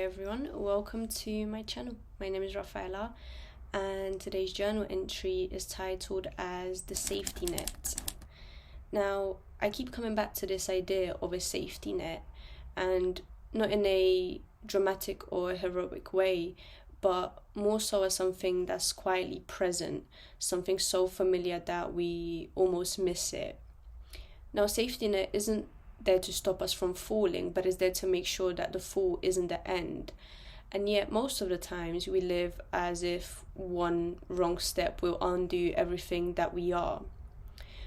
everyone, welcome to my channel. My name is Rafaela and today's journal entry is titled as The Safety Net. Now, I keep coming back to this idea of a safety net, and not in a dramatic or heroic way, but more so as something that's quietly present, something so familiar that we almost miss it. Now, safety net isn't there to stop us from falling, but is there to make sure that the fall isn't the end. And yet, most of the times, we live as if one wrong step will undo everything that we are.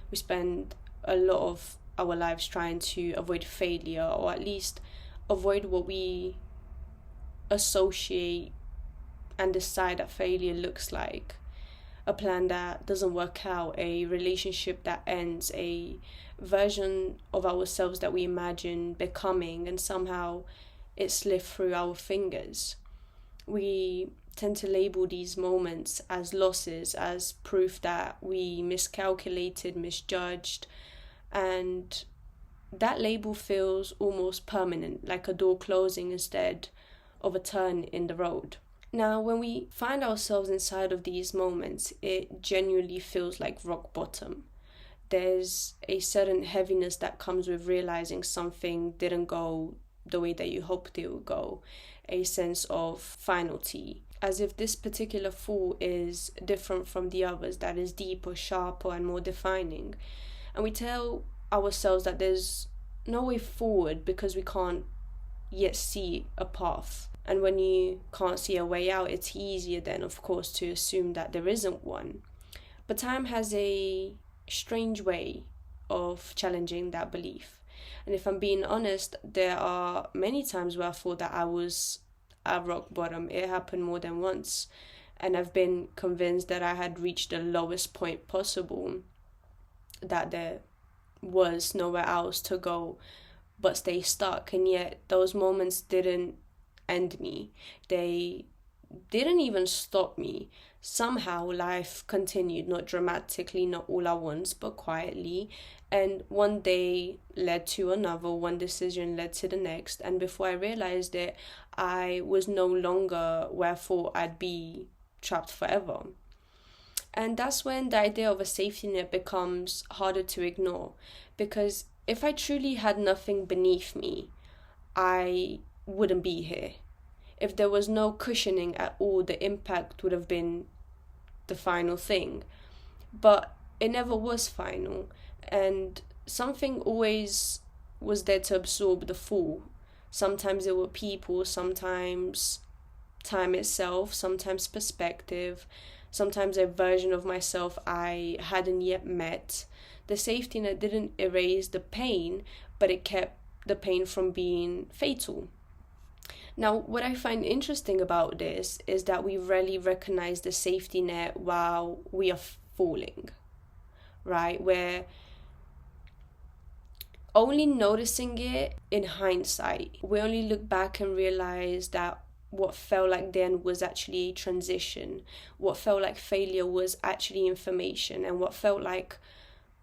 We spend a lot of our lives trying to avoid failure, or at least avoid what we associate and decide that failure looks like. A plan that doesn't work out, a relationship that ends, a version of ourselves that we imagine becoming, and somehow it slipped through our fingers. We tend to label these moments as losses, as proof that we miscalculated, misjudged, and that label feels almost permanent, like a door closing instead of a turn in the road. Now, when we find ourselves inside of these moments, it genuinely feels like rock bottom. There's a certain heaviness that comes with realizing something didn't go the way that you hoped it would go, a sense of finality, as if this particular fall is different from the others, that is deeper, sharper, and more defining. And we tell ourselves that there's no way forward because we can't yet see a path. And when you can't see a way out, it's easier then, of course, to assume that there isn't one. But time has a strange way of challenging that belief. And if I'm being honest, there are many times where I thought that I was at rock bottom. It happened more than once. And I've been convinced that I had reached the lowest point possible, that there was nowhere else to go but stay stuck. And yet those moments didn't end me. They didn't even stop me. Somehow life continued, not dramatically, not all at once, but quietly. And one day led to another, one decision led to the next. And before I realized it, I was no longer where I thought I'd be, trapped forever. And that's when the idea of a safety net becomes harder to ignore. Because if I truly had nothing beneath me, I wouldn't be here. If there was no cushioning at all, the impact would have been the final thing. But it never was final, and something always was there to absorb the fall. Sometimes it were people, sometimes time itself, sometimes perspective, sometimes a version of myself I hadn't yet met. The safety net didn't erase the pain, but it kept the pain from being fatal. Now, what I find interesting about this is that we rarely recognize the safety net while we are falling, right? We're only noticing it in hindsight. We only look back and realize that what felt like then was actually a transition. What felt like failure was actually information, and what felt like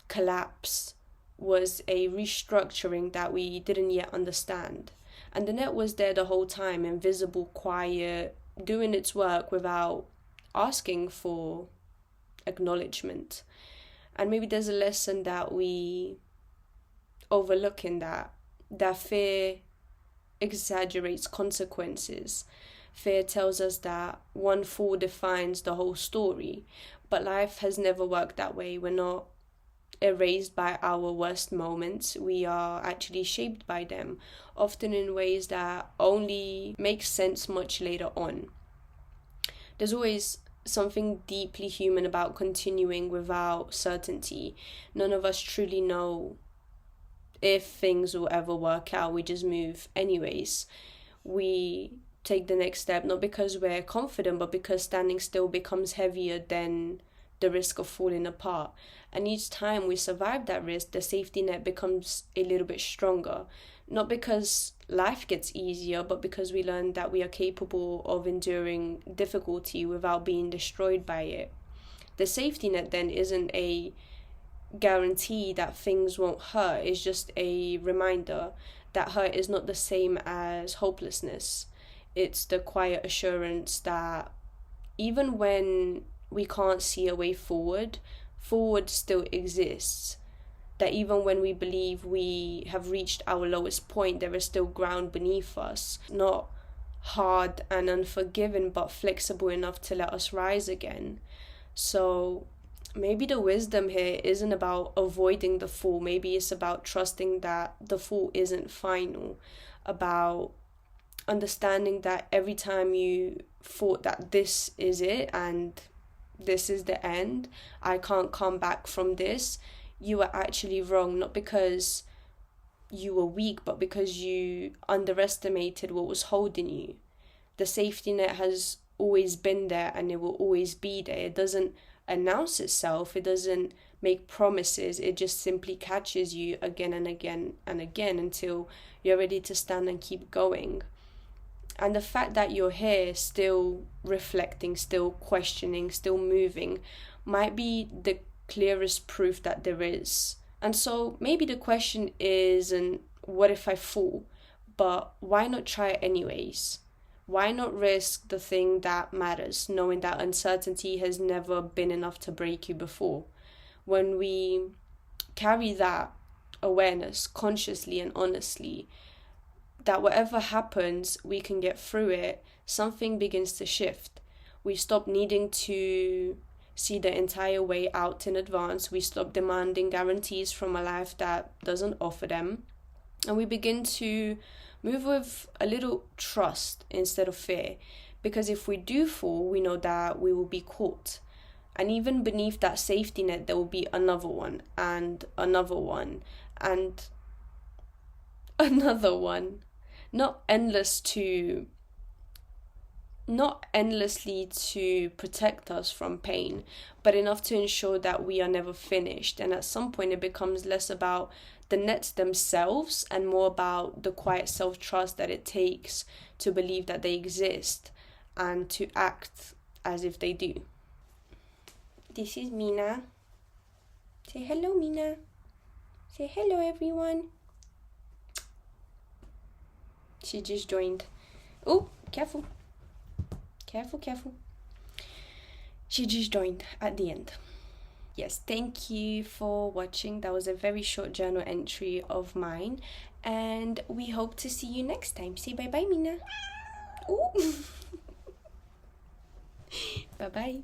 collapse was a restructuring that we didn't yet understand. And the net was there the whole time, invisible, quiet, doing its work without asking for acknowledgement. And maybe there's a lesson that we overlook in that fear exaggerates consequences. Fear tells us that one fall defines the whole story, but life has never worked that way. We're not erased by our worst moments. We are actually shaped by them, often in ways that only make sense much later on. There's always something deeply human about continuing without certainty. None of us truly know if things will ever work out. We just move anyways. We take the next step not because we're confident, but because standing still becomes heavier than the risk of falling apart. And each time we survive that risk, the safety net becomes a little bit stronger. Not because life gets easier, but because we learn that we are capable of enduring difficulty without being destroyed by it. The safety net then isn't a guarantee that things won't hurt. It's just a reminder that hurt is not the same as hopelessness. it's the quiet assurance that even when we can't see a way forward, forward still exists. That even when we believe we have reached our lowest point, there is still ground beneath us. Not hard and unforgiving, but flexible enough to let us rise again. So maybe the wisdom here isn't about avoiding the fall. Maybe it's about trusting that the fall isn't final. About understanding that every time you thought that this is it and this is the end, I can't come back from this, you were actually wrong, not because you were weak, but because you underestimated what was holding you. The safety net has always been there and it will always be there. It doesn't announce itself, it doesn't make promises, it just simply catches you again and again and again until you're ready to stand and keep going. And the fact that you're here still reflecting, still questioning, still moving might be the clearest proof that there is. And so maybe the question isn't what if I fall, but why not try it anyways? Why not risk the thing that matters, knowing that uncertainty has never been enough to break you before? When we carry that awareness consciously and honestly, that whatever happens, we can get through it, something begins to shift. We stop needing to see the entire way out in advance. We stop demanding guarantees from a life that doesn't offer them. And we begin to move with a little trust instead of fear. Because if we do fall, we know that we will be caught. And even beneath that safety net, there will be another one and another one and another one. Not endlessly to protect us from pain, but enough to ensure that we are never finished. And at some point it becomes less about the nets themselves and more about the quiet self-trust that it takes to believe that they exist and to act as if they do. This is Mina. Say hello, Mina. Say hello, everyone. She just joined. Oh, careful. Careful. She just joined at the end. Yes, thank you for watching. That was a very short journal entry of mine. And we hope to see you next time. Say bye-bye, Mina. Oh. Bye-bye.